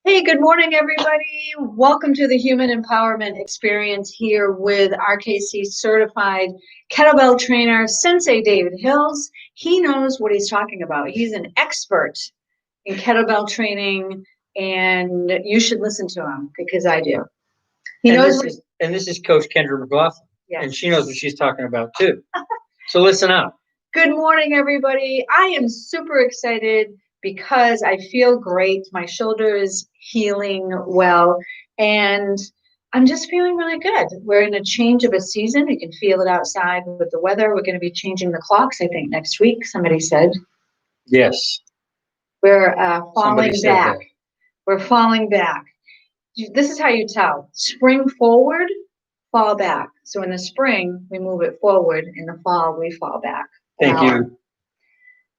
Hey, good morning, everybody. Welcome to the Human Empowerment Experience here with RKC certified kettlebell trainer, Sensei David Hills. He knows what he's talking about. He's an expert in kettlebell training, and you should listen to him because I do. This is Coach Kendra McLaughlin, yes. And she knows what she's talking about too. So listen up. Good morning, everybody. I am super excited because I feel great. My shoulder is healing well, and I'm just feeling really good. We're in a change of a season. You can feel it outside with the weather. We're going to be changing the clocks, I think, next week, somebody said. Yes. We're falling back. We're falling back. This is how you tell. Spring forward, fall back. So in the spring, we move it forward. In the fall, we fall back. Thank you.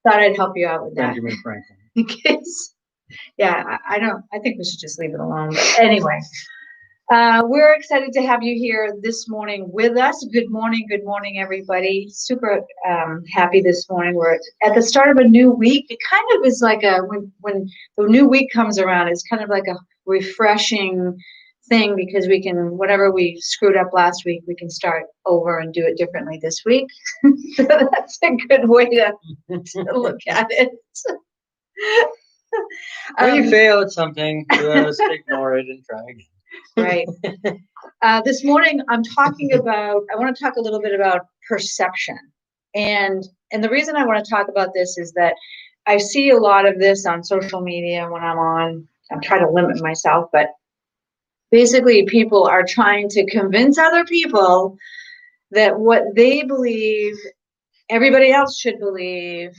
Thought I'd help you out with that. Benjamin Franklin. In case, I think we should just leave it alone. But anyway, we're excited to have you here this morning with us. Good morning, everybody. Super happy this morning. We're at the start of a new week. It kind of is like when the new week comes around, it's kind of like a refreshing thing because we can, whatever we screwed up last week, we can start over and do it differently this week. So that's a good way to look at it. When you fail at something, just ignore it and try again. Right. This morning, I want to talk a little bit about perception. And the reason I want to talk about this is that I see a lot of this on social media when I'm trying to limit myself, but basically, people are trying to convince other people that what they believe, everybody else should believe,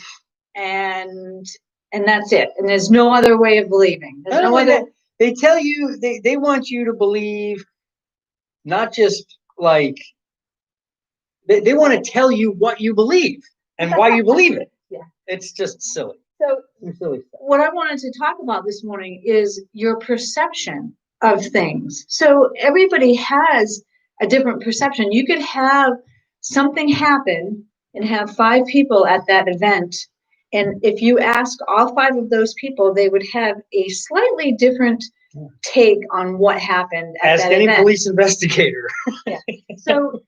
and that's it. And there's no other way of believing. There's no other. They tell you they want you to believe, not just like they want to tell you what you believe and why you believe it. Yeah, it's just silly. So what I wanted to talk about this morning is your perception of things. So everybody has a different perception. You could have something happen and have 5 people at that event. And if you ask all 5 of those people, they would have a slightly different take on what happened at Ask that any event. Police investigator. Yeah. So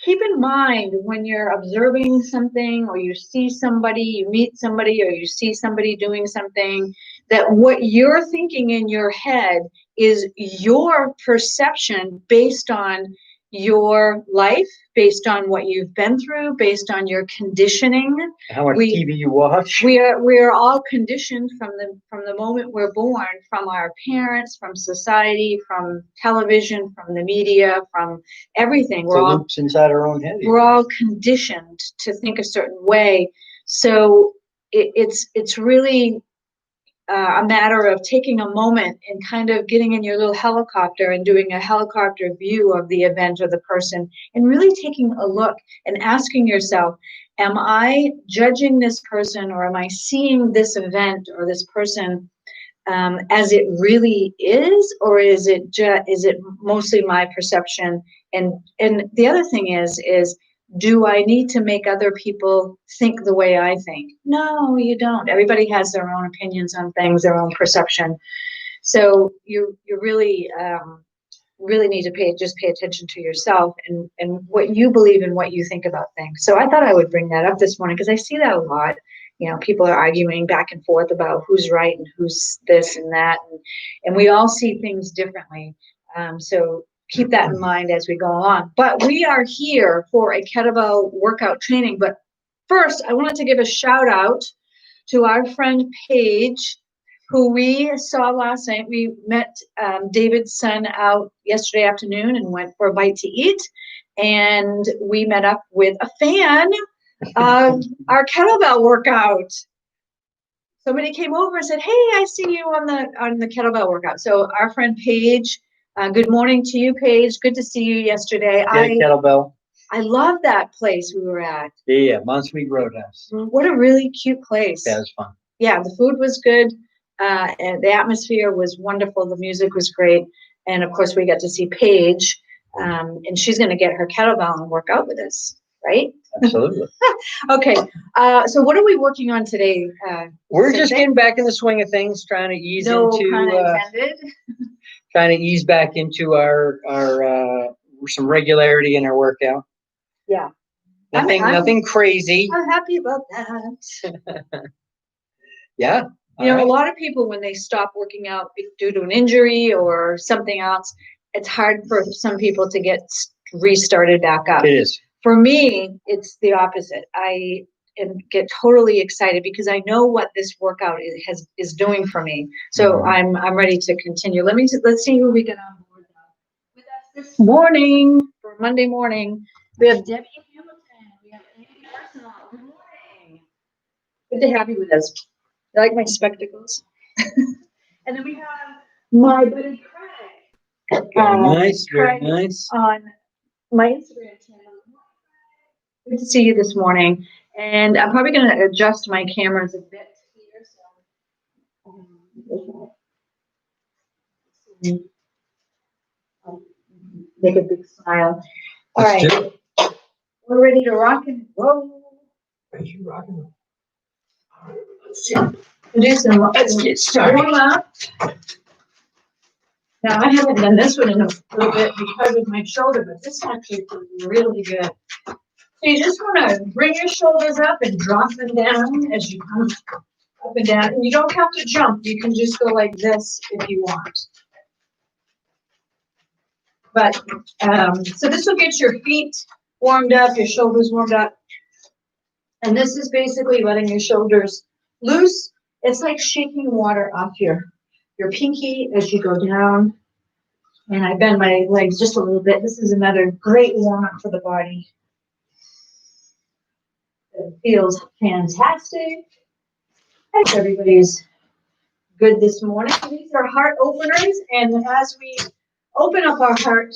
keep in mind when you're observing something or you see somebody, you meet somebody, or you see somebody doing something, that what you're thinking in your head is your perception based on your life, based on what you've been through, based on your conditioning. How much TV you watch. We are all conditioned from the moment we're born, from our parents, from society, from television, from the media, from everything. We're all loops inside our own head. We're all conditioned to think a certain way. So it's really a matter of taking a moment and kind of getting in your little helicopter and doing a helicopter view of the event or the person, and really taking a look and asking yourself, am I judging this person, or am I seeing this event or this person as it really is, or is it mostly my perception? And the other thing is do I need to make other people think the way I think? No, you don't. Everybody has their own opinions on things, their own perception. So you really need to pay attention to yourself and what you believe and what you think about things. So I thought I would bring that up this morning because I see that a lot. You know, people are arguing back and forth about who's right and who's this and that, and we all see things differently. So keep that in mind as we go along. But we are here for a kettlebell workout training. But first, I wanted to give a shout out to our friend Paige, who we saw last night. We met David's son out yesterday afternoon and went for a bite to eat. And we met up with a fan of our kettlebell workout. Somebody came over and said, "Hey, I see you on the kettlebell workout." So our friend Paige, good morning to you, Paige. Good to see you yesterday. Kettlebell. I love that place we were at. Yeah, Monsweet Roadhouse. What a really cute place. That was fun. Yeah, the food was good. And the atmosphere was wonderful. The music was great. And of course, we got to see Paige. And she's going to get her kettlebell and work out with us. right? Absolutely. Okay. So what are we working on today? We're just Cynthia? getting back in the swing of things, trying to ease No pun into, intended. trying to ease back into our some regularity in our workout. Yeah. Nothing crazy. I'm happy about that. Yeah. You know, a lot of people, when they stop working out due to an injury or something else, it's hard for some people to get restarted back up. It is. For me, it's the opposite. I get totally excited because I know what this workout is doing for me. So I'm ready to continue. Let's see who we get on board with us this morning for Monday morning. We have Debbie Hamilton. We have Andy Arsenal. Good morning. Good to have you with us. I like my spectacles. And then we have my buddy Craig. Nice, very Craig nice. On my Instagram channel. Good to see you this morning. And I'm probably going to adjust my cameras a bit here. So make a big smile. All right. We're ready to rock and roll. Ready to rock and roll. Let's get started. Now, I haven't done this one in a little bit because of my shoulder, but this actually feels really good. So you just want to bring your shoulders up and drop them down as you come up and down. And you don't have to jump. You can just go like this if you want. But, so this will get your feet warmed up, your shoulders warmed up. And this is basically letting your shoulders loose. It's like shaking water off your pinky as you go down. And I bend my legs just a little bit. This is another great warm-up for the body. It feels fantastic. I hope everybody's good this morning. These are heart openers, and as we open up our heart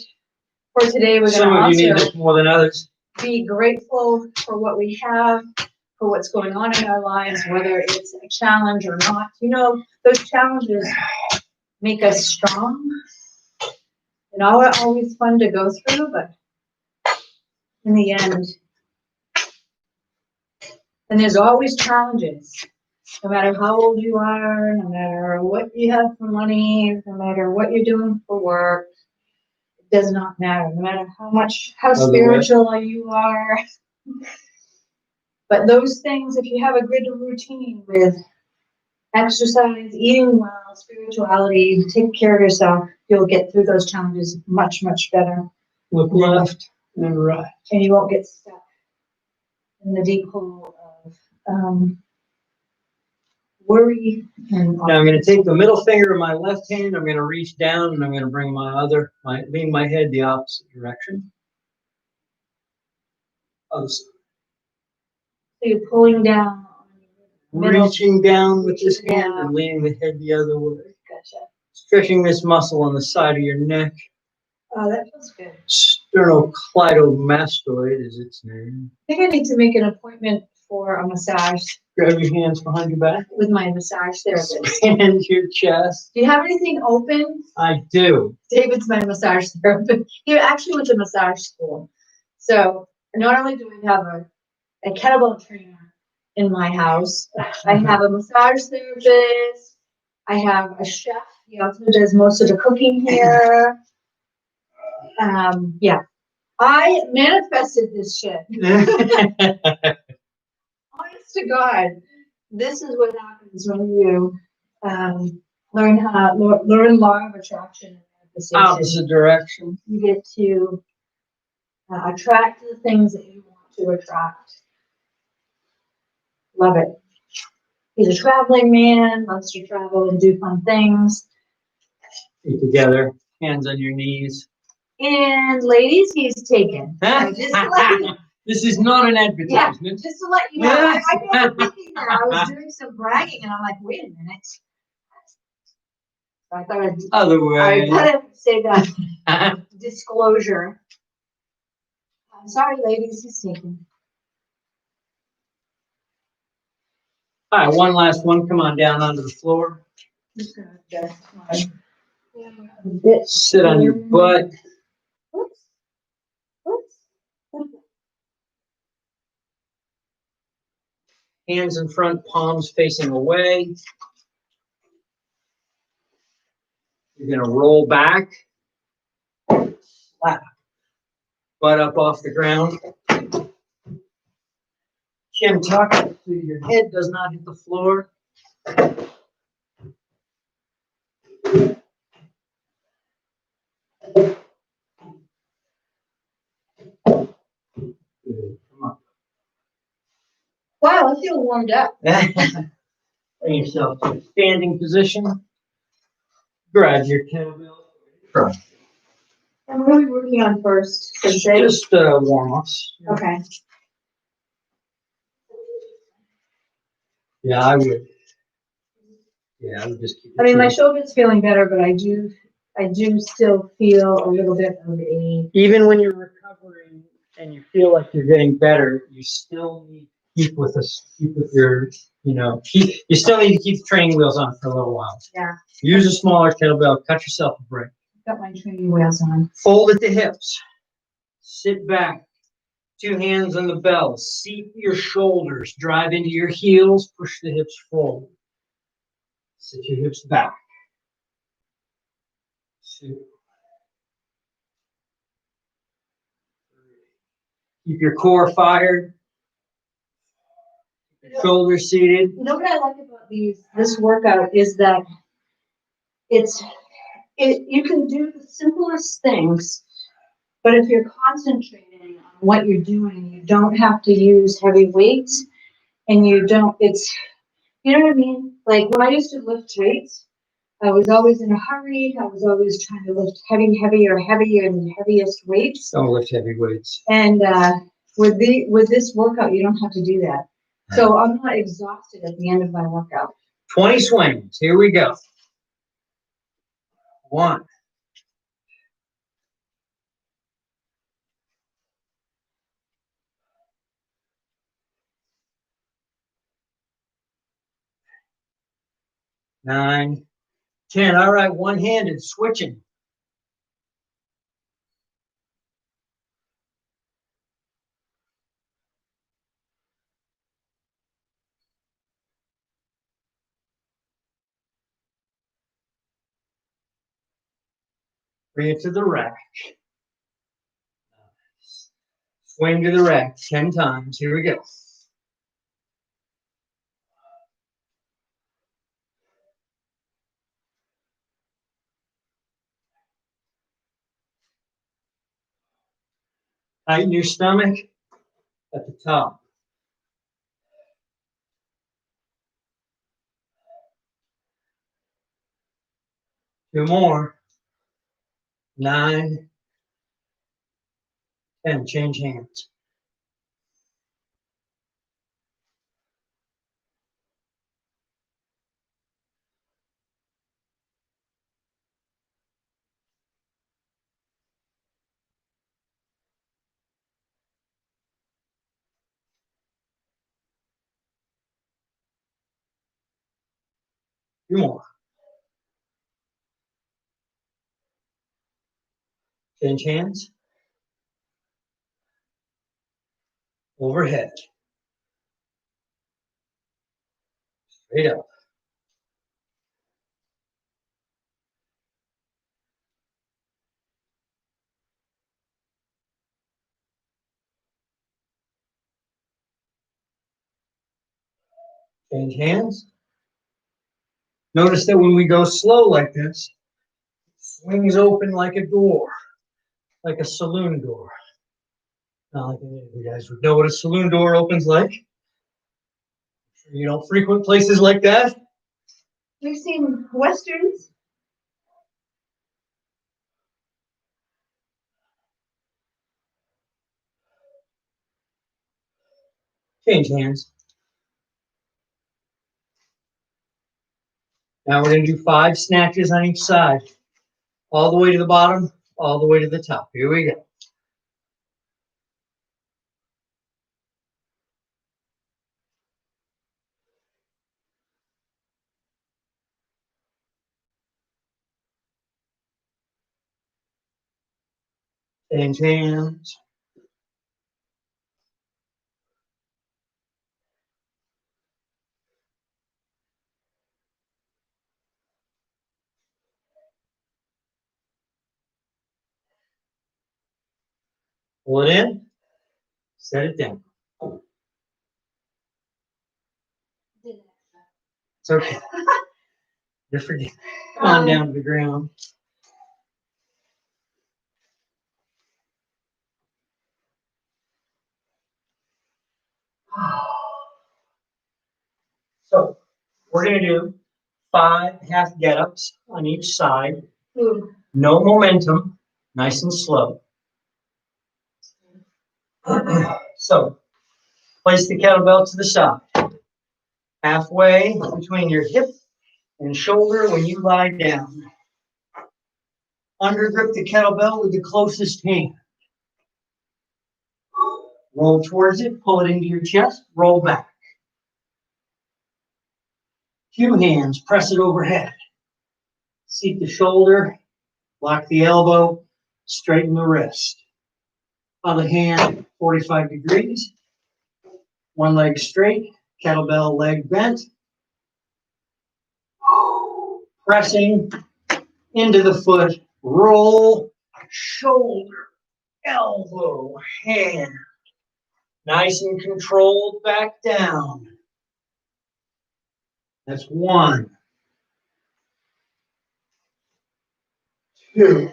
for today, we're going to also need this more than others. Be grateful for what we have, for what's going on in our lives, whether it's a challenge or not. You know, those challenges make us strong. And always fun to go through, but in the end, and there's always challenges. No matter how old you are, no matter what you have for money, no matter what you're doing for work, it does not matter. No matter how spiritual you are. But those things, if you have a good routine with exercise, eating well, spirituality, take care of yourself, you'll get through those challenges much, much better. Look left and right. And you won't get stuck in the deep hole of worry. And now I'm going to take the middle finger of my left hand, I'm going to reach down, and I'm going to bring lean my head the opposite direction. So you're pulling down. Reaching down with this hand and leaning the head the other way. Gotcha. Stretching this muscle on the side of your neck. Oh, that feels good. Sternocleidomastoid is its name. I think I need to make an appointment for a massage. Grab your hands behind your back. With my massage therapist. Expand your chest. Do you have anything open? I do. David's my massage therapist. He actually went to massage school. So not only do we have a kettlebell trainer in my house, I have a massage therapist. I have a chef. He also does most of the cooking here. Yeah. I manifested this shit. Honest to God, this is what happens when you learn law of attraction and manifestation. Opposite direction. You get to attract the things that you want to attract. Love it. He's a traveling man, loves to travel and do fun things. Feet together, hands on your knees. And ladies, he's taken. This is not an advertisement. Yeah, just to let you know, I wasn't thinking that. I was doing some bragging, and I'm like, wait a minute. So I thought I gotta say that disclosure. I'm sorry, ladies, he's taken. All right, one last one. Come on down onto the floor. Just gonna adjust my sit on your butt. Whoops. Hands in front, palms facing away. You're going to roll back, slap, butt up off the ground. Chin tucked so your head does not hit the floor. Good. Come on. Wow, I feel warmed up. Bring yourself to a standing position. Grab your kettlebell. And what are we working on first? Just warm-ups. Okay. Yeah, I would. Yeah, I would just keep it. I mean, my shoulder's feeling better, but I do still feel a little bit of a. Even when you're recovering and you feel like you're getting better, you still need to keep with your, you still need to keep the training wheels on for a little while. Yeah. Use a smaller kettlebell, cut yourself a break. Got my training wheels on. Fold at the hips. Sit back. 2 hands on the bell. Seat your shoulders. Drive into your heels. Push the hips forward. Sit your hips back. 2, 3. Keep your core fired. Shoulders seated. You know what I like about this workout is that you can do the simplest things, but if you're concentrating on what you're doing, you don't have to use heavy weights, and you know what I mean? Like when I used to lift weights, I was always in a hurry. I was always trying to lift heavier, and heaviest weights. Don't lift heavy weights. And with this workout, you don't have to do that. So I'm not exhausted at the end of my workout. 20 swings. Here we go. 1. 9, 10. All right, one-handed, switching. Bring it to the rack. Swing to the rack 10 times. Here we go. Tighten your stomach at the top. 2 more. 9, 10. Change hands. Two more. Change hands. Overhead. Straight up. Change hands. Notice that when we go slow like this, it swings open like a door, like a saloon door. Not like any of you guys would know what a saloon door opens like. You don't frequent places like that. We've seen Westerns. Change hands. Now we're going to do 5 snatches on each side. All the way to the bottom, all the way to the top. Here we go. Change hands. Pull it in, set it down. It's okay. You're forgetting. Come on down to the ground. So we're going to do 5 half get-ups on each side. No momentum, nice and slow. So place the kettlebell to the side. Halfway between your hip and shoulder when you lie down. Undergrip the kettlebell with the closest hand. Roll towards it, pull it into your chest, roll back. 2 hands, press it overhead. Seat the shoulder, lock the elbow, straighten the wrist. Other hand, 45 degrees. One leg straight, kettlebell leg bent. Pressing into the foot, roll, shoulder, elbow, hand. Nice and controlled back down. That's 1, 2,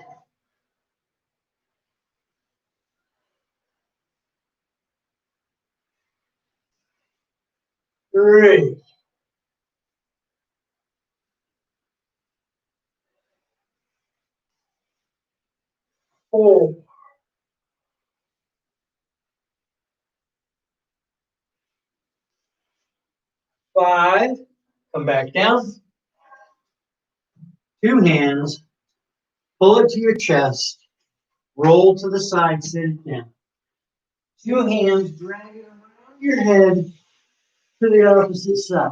3, 4, 5. Come back down. 2 hands, pull it to your chest, roll to the side, sit it down. 2 hands, drag it around your head to the opposite side.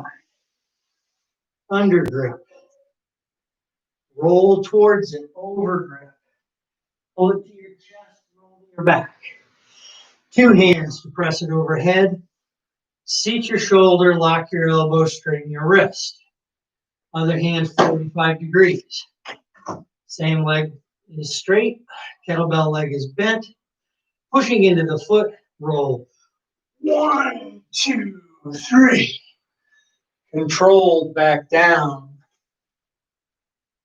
Undergrip. Roll towards it, overgrip. Pull it to your chest, roll to your back. 2 hands to press it overhead. Seat your shoulder, lock your elbow, straighten your wrist. Other hand, 45 degrees. Same leg is straight, kettlebell leg is bent. Pushing into the foot, roll. 1, 2, 3. Controlled back down.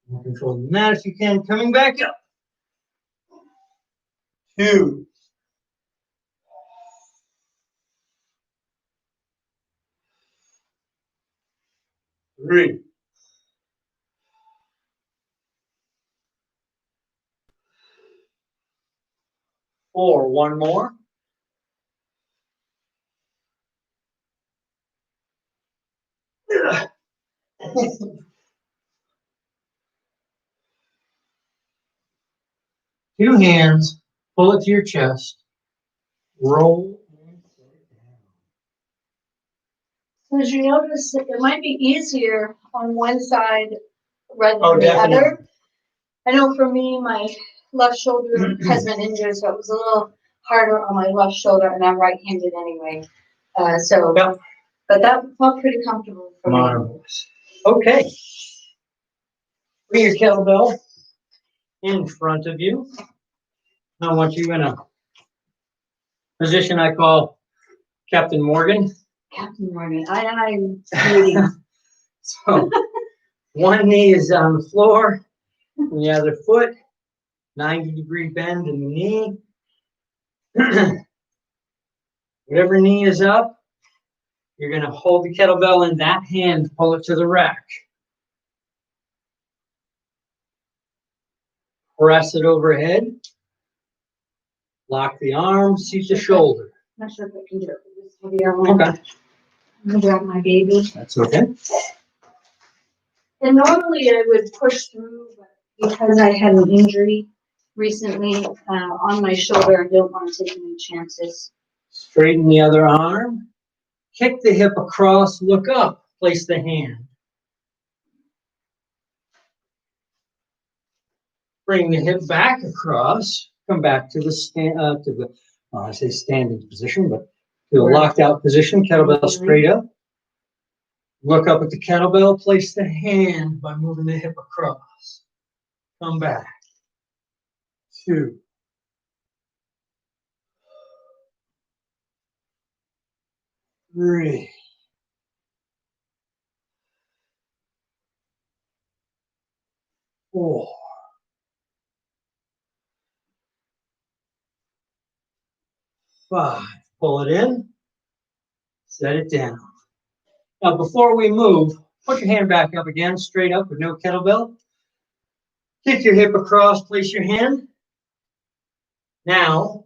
More controlled than that if you can. Coming back up. 2, 3. 4. One more. 2 hands, pull it to your chest, roll and set it down. So as you notice, it might be easier on one side rather than the Definitely. other. I know for me, my left shoulder has been injured, so it was a little harder on my left shoulder, and I'm right-handed anyway. Yep. But that felt pretty comfortable for me. Marvelous. Okay. Bring your kettlebell in front of you. I want you in a position I call Captain Morgan. Captain Morgan, I'm waiting. So one knee is on the floor, and the other foot, 90-degree bend in the knee. Whatever knee is up, you're going to hold the kettlebell in that hand, pull it to the rack. Press it overhead. Lock the arm, seat the shoulder. I'm not sure if I can do it with this heavier one. Okay. I'm gonna grab my baby. That's okay. And normally I would push through, but because I had an injury recently on my shoulder, I don't want to take any chances. Straighten the other arm. Kick the hip across, look up, place the hand. Bring the hip back across, come back to the standing position, but to the locked out position, kettlebell straight up. Look up at the kettlebell, place the hand by moving the hip across. Come back. 2, 3, 4, 5. Pull it in, set it down. Now, before we move, put your hand back up again, straight up with no kettlebell. Kick your hip across, place your hand. Now,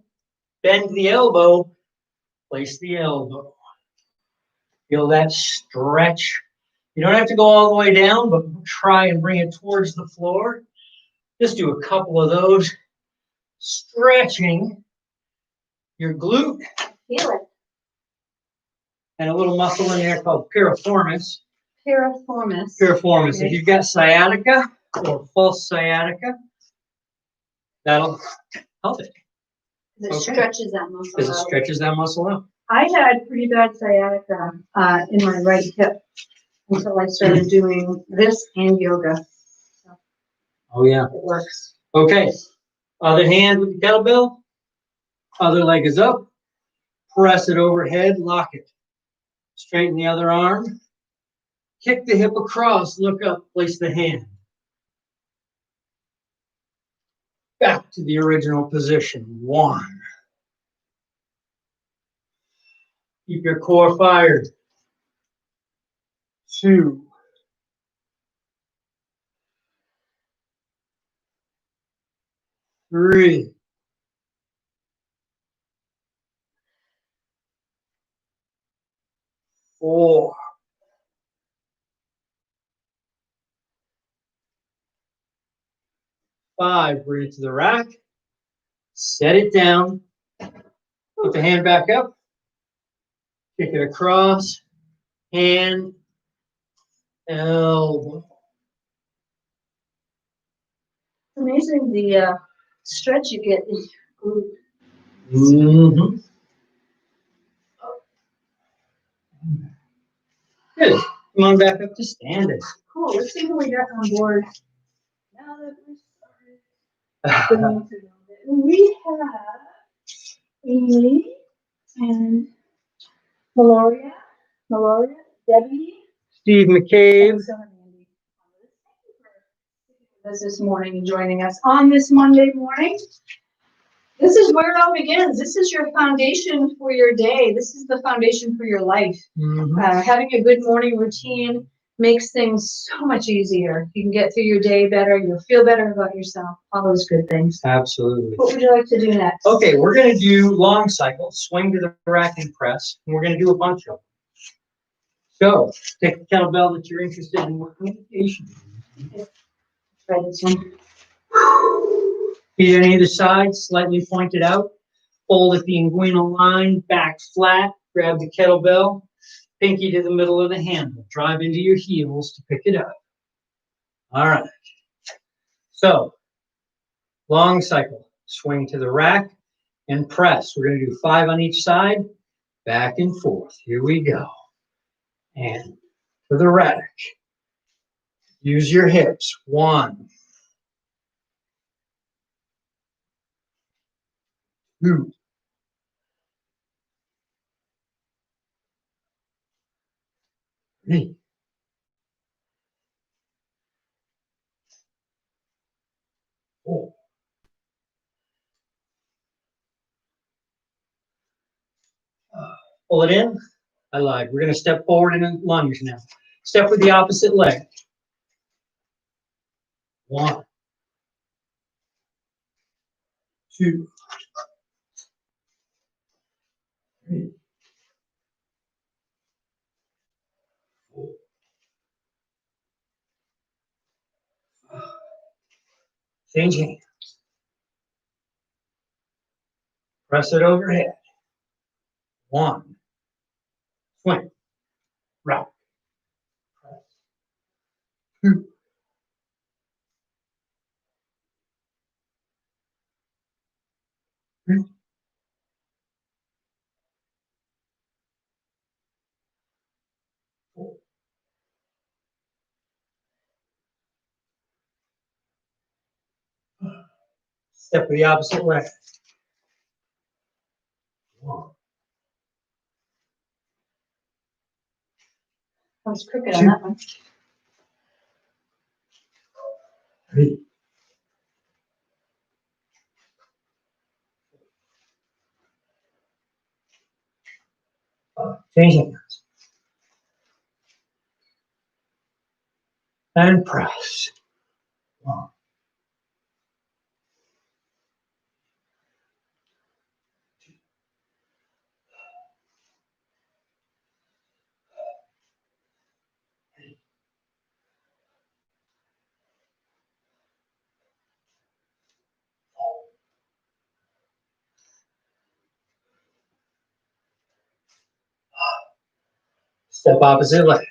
bend the elbow, place the elbow. Feel that stretch. You don't have to go all the way down, but try and bring it towards the floor. Just do a couple of those, stretching your glute. Feel it. And a little muscle in there called piriformis. Piriformis. Piriformis. Okay. If you've got sciatica or false sciatica, that'll help it. It stretches that muscle Because it out. stretches that muscle out. I had pretty bad sciatica in my right hip until I started doing this and yoga. So Oh, yeah. it works. Okay. Other hand with the kettlebell. Other leg is up. Press it overhead. Lock it. Straighten the other arm. Kick the hip across. Look up. Place the hand. Back to the original position. 1. Keep your core fired. 2. 3. 4. 5. Bring it to the rack. Set it down. Put the hand back up. Kick it across. Hand. Elbow. It's amazing the stretch you get in your glute. Mm-hmm. Good. Come on back up to standing. Cool. Let's see who we got on board. Now that we're started. We have Amy and Meloria, Debbie. Steve McCabe. And so Mandy. This morning and joining us on this Monday morning. This is where it all begins. This is your foundation for your day. This is the foundation for your life. Mm-hmm. Having a good morning routine makes things so much easier. You can get through your day better. You'll feel better about yourself. All those good things. Absolutely. What would you like to do next? Okay, we're going to do long cycle, swing to the rack and press, and we're going to do a bunch of them. So, take the kettlebell that you're interested in working with. Try this one. Feet on either side, slightly pointed out. Fold at the inguinal line, back flat. Grab the kettlebell, pinky to the middle of the handle. Drive into your heels to pick it up. All right. So, long cycle, swing to the rack and press. We're going to do 5 on each side, back and forth. Here we go. And to the rack. Use your hips. 1, 2, 3, 4. Pull it in. I lied. We're going to step forward in a lunge now. Step with the opposite leg. 1, 2, 3, 4, 5. Change hands. Press it overhead. 1. Swing. Rock. Press. 2. 3. 4. Step with the opposite leg. 1, Comes crooked on that one. 3. Change hands. And press. 1. Step opposite leg.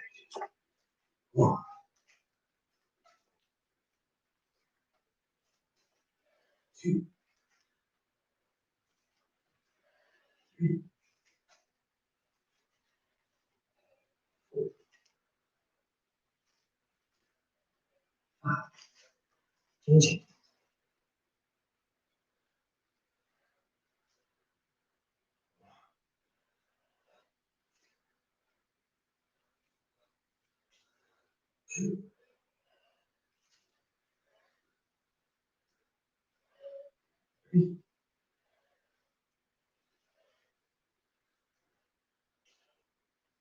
1. 2. 3. 4. 5. Change hands. 2. 3.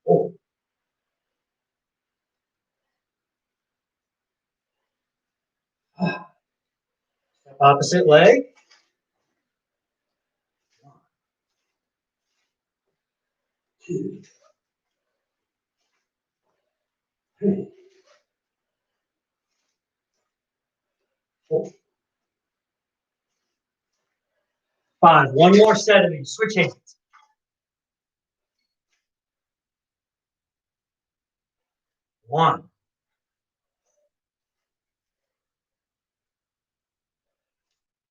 4. 5. Step opposite leg. 1. 2. 3. 4. 5. One more set of these. Switch hands. 1.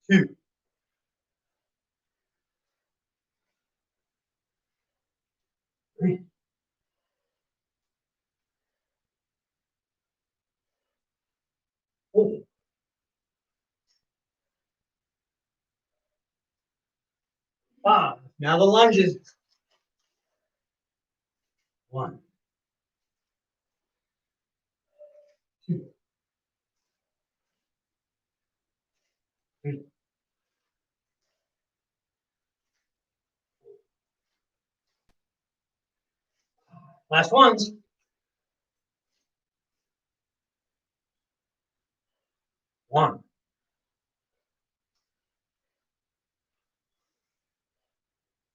2. 3. 4. 5. Now the lunges. 1. 2. 3. 4. Last ones. 1.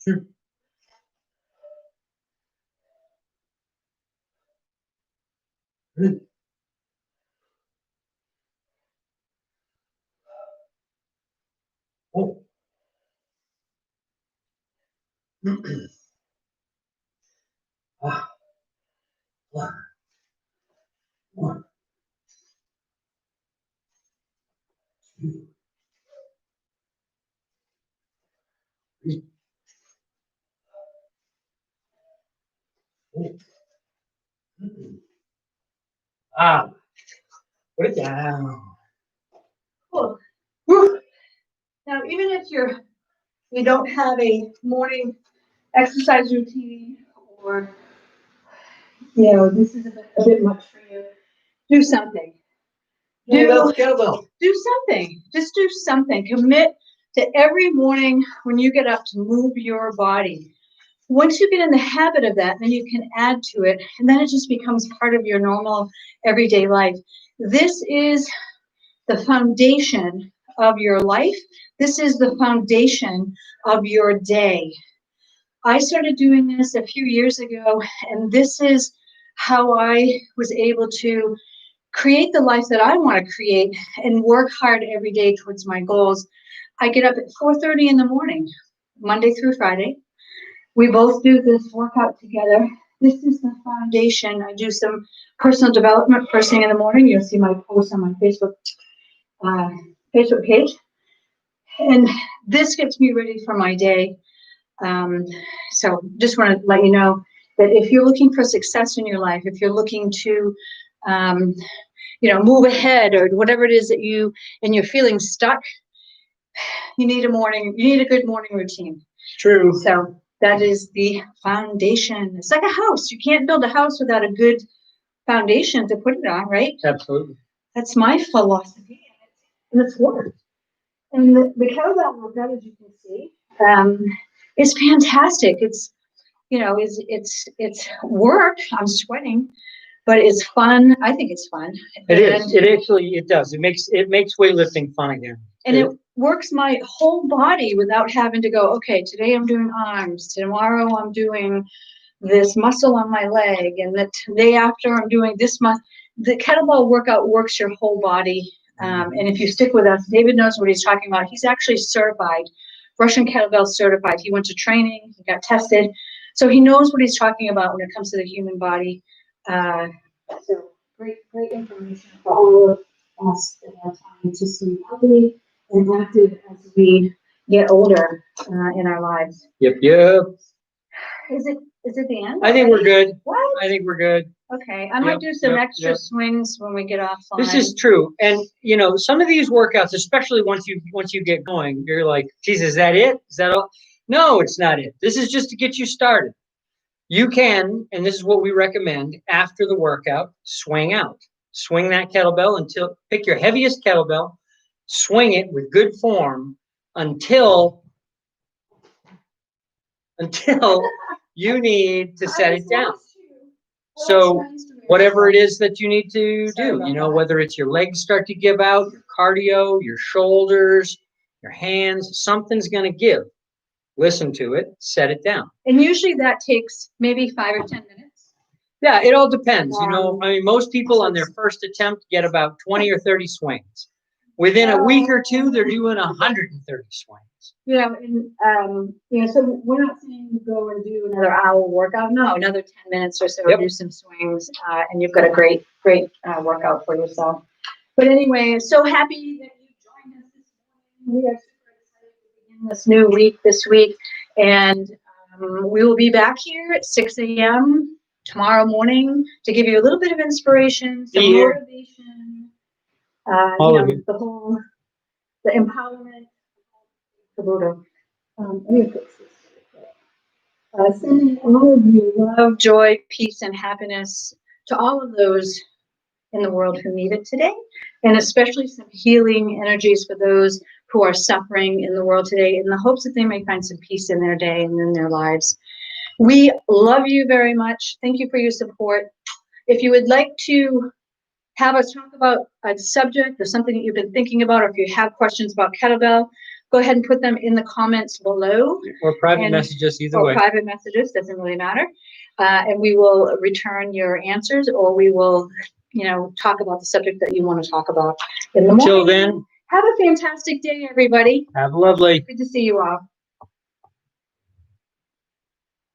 2. 3. 4. 5. 1. 2. 3. 4. Put it down. Cool. Whew. Now, even if you don't have a morning exercise routine, or this is a bit much for you, do something. Kettlebell. Do something. Just do something. Commit to every morning when you get up to move your body. Once you get in the habit of that, then you can add to it, and then it just becomes part of your normal everyday life. This is the foundation of your life. This is the foundation of your day. I started doing this a few years ago, and this is how I was able to create the life that I want to create and work hard every day towards my goals. I get up at 4:30 in the morning, Monday through Friday. We both do this workout together. This is the foundation. I do some personal development first thing in the morning. You'll see my post on my Facebook page. And this gets me ready for my day. So just want to let you know that if you're looking for success in your life, if you're looking to move ahead, or whatever it is that and you're feeling stuck, you need a good morning routine. True. So that is the foundation. It's like a house. You can't build a house without a good foundation to put it on, right? Absolutely. That's my philosophy, and it's worked. And the kettlebell workout, as you can see, is fantastic. It's, it's work. I'm sweating, but it's fun. I think it's fun. It is. It does. It makes weightlifting fun again. And it works my whole body without having to go, okay, today I'm doing arms, tomorrow I'm doing this muscle on my leg, and the day after I'm doing this muscle. The kettlebell workout works your whole body. And if you stick with us, David knows what he's talking about. He's actually certified, Russian kettlebell certified. He went to training, he got tested. So he knows what he's talking about when it comes to the human body. So great information for all of us that have time to stay healthy and active as we get older in our lives. Yep. Is it the end? I think we're good. What? I think we're good. Okay, I might do some extra swings when we get offline. This is true, and some of these workouts, especially once you get going, you're like, geez, is that it? Is that all? No, it's not it. This is just to get you started. You can, and this is what we recommend, after the workout, swing out. Swing that kettlebell until, pick your heaviest kettlebell, swing it with good form until you need to set it down. So whatever it is that you need to do, whether it's your legs start to give out, your cardio, your shoulders, your hands, something's going to give. Listen to it, set it down. And usually that takes maybe 5 or 10 minutes. Yeah, it all depends. Most people on their first attempt get about 20 or 30 swings. Within a week or two, they're doing 130 swings. So we're not saying go and do another hour workout. No, another 10 minutes or so, do some swings, and you've got a great workout for yourself. But anyway, so happy that you joined us this morning. We are super excited to begin this new week this week, and we will be back here at 6 a.m. tomorrow morning to give you a little bit of inspiration, some motivation, the empowerment. Let me fix this. Sending all of you love, joy, peace, and happiness to all of those in the world who need it today, and especially some healing energies for those who are suffering in the world today, in the hopes that they may find some peace in their day and in their lives. We love you very much. Thank you for your support. If you would like to have us talk about a subject or something that you've been thinking about, or if you have questions about kettlebell, go ahead and put them in the comments below. Or private messages, either way. Or private messages, doesn't really matter. And we will return your answers, or we will, talk about the subject that you want to talk about in the morning. Until then, have a fantastic day, everybody. Have a lovely. Good to see you all.